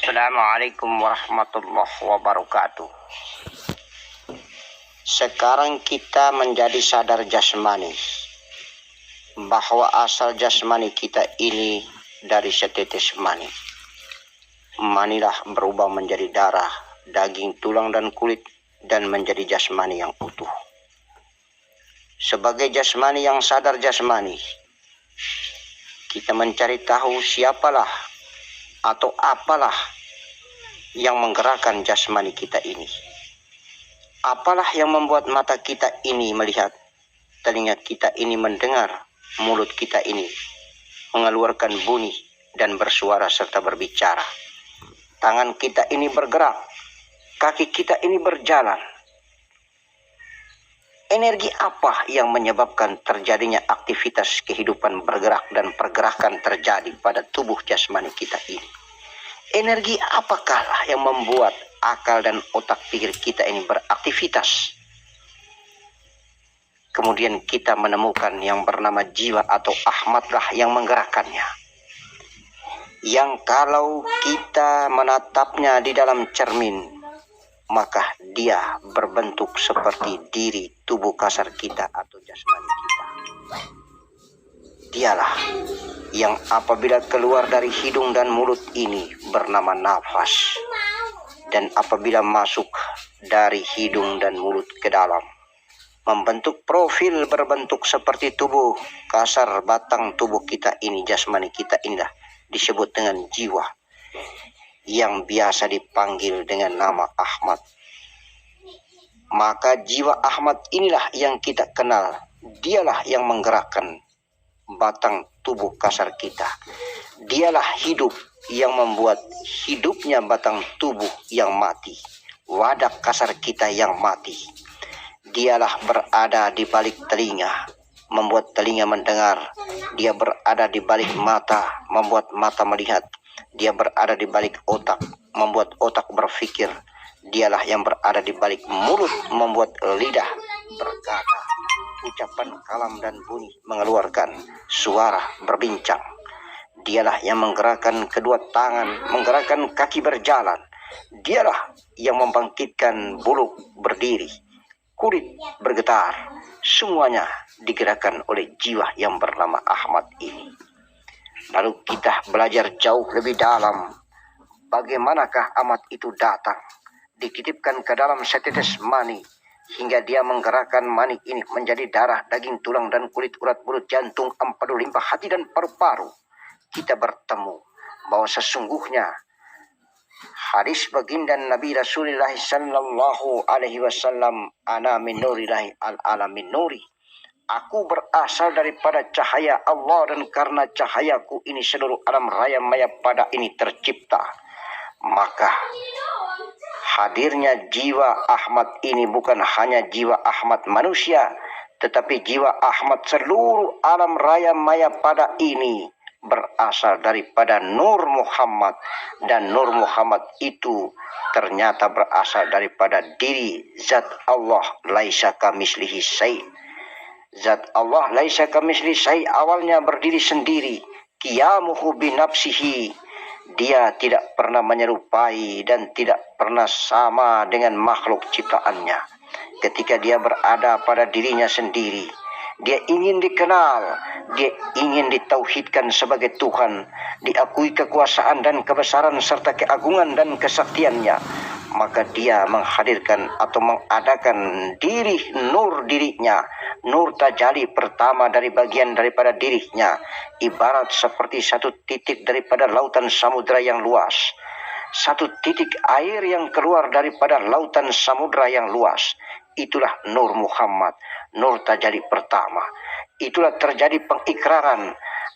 Assalamualaikum warahmatullahi wabarakatuh. Sekarang kita menjadi sadar jasmani, bahwa asal jasmani kita ini dari setetes mani. Manilah berubah menjadi darah, daging, tulang, dan kulit, dan menjadi jasmani yang utuh. Sebagai jasmani yang sadar jasmani, kita mencari tahu siapalah atau apalah yang menggerakkan jasmani kita ini. Apalah yang membuat mata kita ini melihat, telinga kita ini mendengar, mulut kita ini mengeluarkan bunyi dan bersuara serta berbicara. Tangan kita ini bergerak, kaki kita ini berjalan. Energi apa yang menyebabkan terjadinya aktivitas kehidupan bergerak dan pergerakan terjadi pada tubuh jasmani kita ini? Energi apakah yang membuat akal dan otak pikir kita ini beraktivitas? Kemudian kita menemukan yang bernama jiwa atau Ahmadlah yang menggerakkannya. Yang kalau kita menatapnya di dalam cermin, maka dia berbentuk seperti diri tubuh kasar kita atau jasmani kita. Dialah yang apabila keluar dari hidung dan mulut ini bernama nafas, dan apabila masuk dari hidung dan mulut ke dalam membentuk profil berbentuk seperti tubuh kasar batang tubuh kita ini, jasmani kita inilah disebut dengan jiwa, yang biasa dipanggil dengan nama Ahmad. Maka jiwa Ahmad inilah yang kita kenal, dialah yang menggerakkan batang tubuh kasar kita. Dialah hidup yang membuat hidupnya batang tubuh yang mati, wadah kasar kita yang mati. Dialah berada di balik telinga, membuat telinga mendengar. Dia berada di balik mata, membuat mata melihat. Dia berada di balik otak, membuat otak berpikir. Dialah yang berada di balik mulut, membuat lidah berkata, ucapan kalam dan bunyi mengeluarkan, suara berbincang. Dialah yang menggerakkan kedua tangan, menggerakkan kaki berjalan. Dialah yang membangkitkan bulu berdiri, kulit bergetar. Semuanya digerakkan oleh jiwa yang bernama Ahmad ini. Lalu kita belajar jauh lebih dalam, bagaimanakah Ahmad itu datang, dititipkan ke dalam setetes mani, hingga dia menggerakkan mani ini menjadi darah, daging, tulang, dan kulit, urat, mulut, jantung, empedu, limpa, hati, dan paru-paru. Kita bertemu bahwa sesungguhnya hadis baginda Nabi Rasulullah sallallahu alaihi wasallam, ana min nurillahi al-ala min nuri. Aku berasal daripada cahaya Allah, dan karena cahayaku ini seluruh alam raya maya pada ini tercipta. Maka hadirnya jiwa Ahmad ini bukan hanya jiwa Ahmad manusia, tetapi jiwa Ahmad seluruh alam raya maya pada ini berasal daripada Nur Muhammad, dan Nur Muhammad itu ternyata berasal daripada diri zat Allah, laisa kamislihi syai'. Zat Allah laisa kamislihi syai', awalnya berdiri sendiri, qiyamuhu binafsihi. Dia tidak pernah menyerupai dan tidak pernah sama dengan makhluk ciptaannya. Ketika dia berada pada dirinya sendiri, dia ingin dikenal, dia ingin ditauhidkan sebagai Tuhan, diakui kekuasaan dan kebesaran serta keagungan dan kesaktiannya. Maka dia menghadirkan atau mengadakan diri nur dirinya, nur tajali pertama dari bagian daripada dirinya, ibarat seperti satu titik daripada lautan samudra yang luas. Satu titik air yang keluar daripada lautan samudra yang luas. Itulah Nur Muhammad, nur tajali pertama. Itulah terjadi pengikraran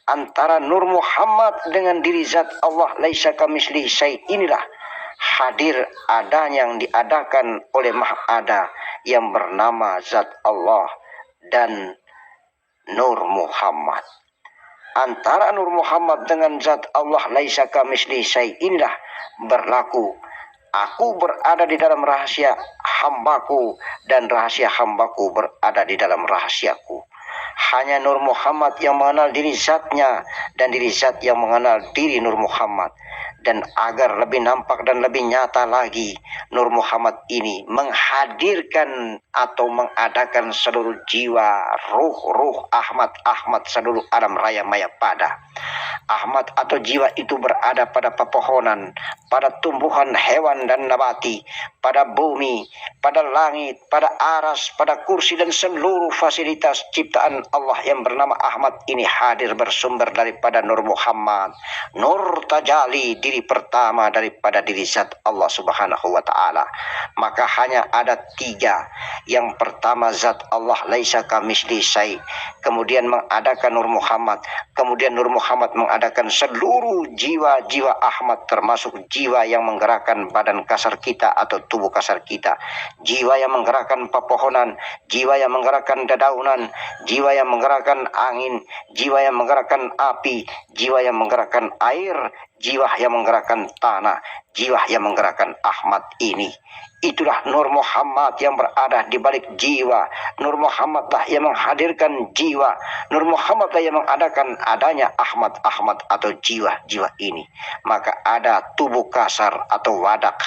antara Nur Muhammad dengan diri zat Allah laisa kamislihi syai'. Inilah hadir adanya yang diadakan oleh Maha Ada yang bernama zat Allah dan Nur Muhammad. Antara Nur Muhammad dengan zat Allah laisa kamislihi syai', inilah berlaku. Aku berada di dalam rahasia hambaku, dan rahasia hambaku berada di dalam rahasiaku. Hanya Nur Muhammad yang mengenal diri zatnya dan diri zat yang mengenal diri Nur Muhammad. Dan agar lebih nampak dan lebih nyata lagi, Nur Muhammad ini menghadirkan atau mengadakan seluruh jiwa, ruh Ahmad seluruh alam raya maya pada. Ahmad atau jiwa itu berada pada pepohonan, pada tumbuhan hewan dan nabati, pada bumi, pada langit, pada aras, pada kursi dan seluruh fasilitas ciptaan Allah yang bernama Ahmad ini hadir bersumber daripada Nur Muhammad. Nur Tajali, diri pertama daripada diri zat Allah Subhanahu wa ta'ala. Maka hanya ada 3. Yang pertama zat Allah laisa kamitslihi syai', kemudian mengadakan Nur Muhammad, kemudian Nur Muhammad mengadakan seluruh jiwa-jiwa Ahmad, termasuk jiwa yang menggerakkan badan kasar kita atau tubuh kasar kita, jiwa yang menggerakkan pepohonan, jiwa yang menggerakkan dedaunan, jiwa yang menggerakkan angin, jiwa yang menggerakkan api, jiwa yang menggerakkan air, jiwa yang menggerakkan tanah, jiwa yang menggerakkan Ahmad ini. Itulah Nur Muhammad yang berada di balik jiwa. Nur Muhammad lah yang menghadirkan jiwa. Nur Muhammad lah yang mengadakan adanya Ahmad atau jiwa-jiwa ini. Maka ada tubuh kasar atau wadak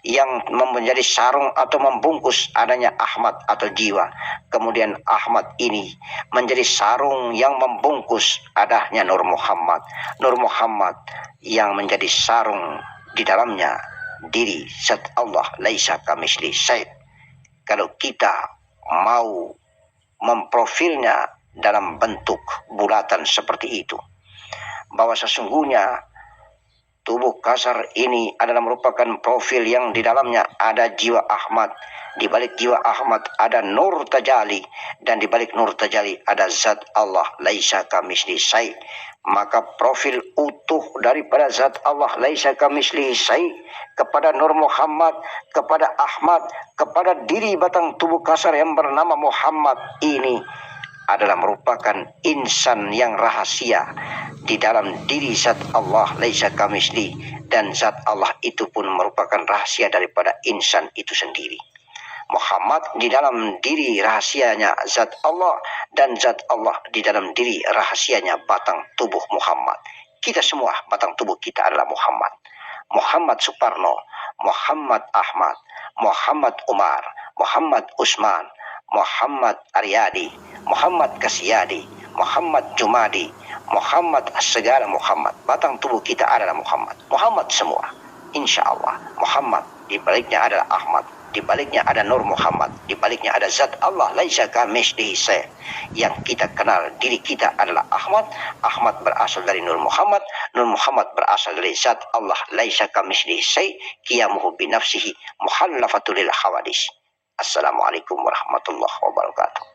yang menjadi sarung atau membungkus adanya Ahmad atau jiwa. Kemudian Ahmad ini menjadi sarung yang membungkus adanya Nur Muhammad. Nur Muhammad yang menjadi sarung di dalamnya diri zat Allah laisa kamitslihi syai'. Kalau kita mau memprofilnya dalam bentuk bulatan seperti itu, bahwa sesungguhnya tubuh kasar ini adalah merupakan profil yang di dalamnya ada jiwa Ahmad. Di balik jiwa Ahmad ada Nur Tajali, dan di balik Nur Tajali ada zat Allah laisa kamitslihi syai'. Maka profil utuh daripada zat Allah laisa kamitslihi syai' kepada Nur Muhammad, kepada Ahmad, kepada diri batang tubuh kasar yang bernama Muhammad ini adalah merupakan insan yang rahasia di dalam diri zat Allah laisa kamitslihi, dan zat Allah itu pun merupakan rahasia daripada insan itu sendiri. Muhammad di dalam diri rahasianya zat Allah, dan zat Allah di dalam diri rahasianya batang tubuh Muhammad. Kita semua batang tubuh kita adalah Muhammad. Muhammad Suparno, Muhammad Ahmad, Muhammad Umar, Muhammad Usman, Muhammad Aryadi, Muhammad Kasyadi, Muhammad Jumadi, Muhammad segala Muhammad. Batang tubuh kita adalah Muhammad. Muhammad semua. Insya Allah Muhammad di baliknya adalah Ahmad, di baliknya ada Nur Muhammad, di baliknya ada zat Allah laisa kamitslihi syai'. Yang kita kenal diri kita adalah Ahmad. Ahmad berasal dari Nur Muhammad. Nur Muhammad berasal dari zat Allah laisa kamitslihi syai'. Qiyamuhu bi nafsihi muhallafatul lil hawadis. Assalamualaikum warahmatullahi wabarakatuh.